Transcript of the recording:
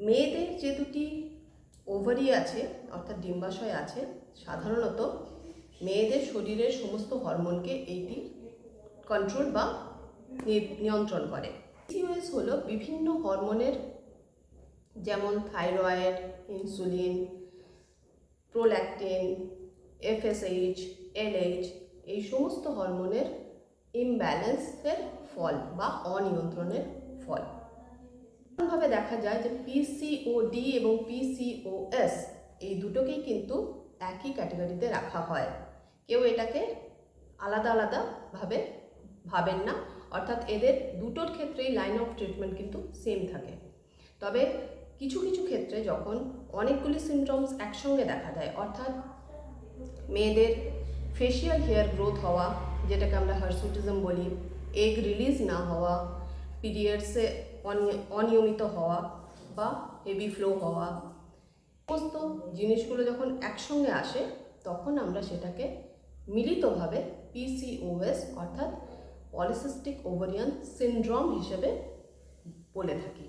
মেয়েদের যে দুটি ওভারি আছে অর্থাৎ ডিম্বাশয় আছে, সাধারণত মেয়েদের শরীরের সমস্ত হরমোনকে এইটি কন্ট্রোল বা নিয়ন্ত্রণ করে। পিসিওএস হলো বিভিন্ন হরমোনের, যেমন thyroid, insulin, prolactin, FSH, LH, এই সমস্ত হরমোনের ইমব্যালেন্সের ফল বা অনিয়ন্ত্রণের ফল। ভাবে দেখা যায় যে পিসিওডি এবং পিসিওএস এই দুটোকেই কিন্তু একই ক্যাটাগরিতে রাখা হয়। কেউ এটাকে আলাদা আলাদাভাবে ভাবেন না, অর্থাৎ এদের দুটোর ক্ষেত্রেই লাইন অফ ট্রিটমেন্ট কিন্তু সেম থাকে। তবে কিছু কিছু ক্ষেত্রে যখন অনেকগুলি সিমটমস একসঙ্গে দেখা দেয়, অর্থাৎ মেয়েদের ফেশিয়াল হেয়ার গ্রোথ হওয়া, যেটাকে আমরা হার্সুটিজম বলি, এগ রিলিজ না হওয়া, পিরিয়ডসে অনিয়মিত হওয়া বা হেভি ফ্লো হওয়া, সমস্ত জিনিসগুলো যখন একসঙ্গে আসে তখন আমরা সেটাকে মিলিতভাবে পিসিওএস অর্থাৎ পলিসিস্টিক ওভারিয়ান সিনড্রোম হিসেবে বলে থাকি।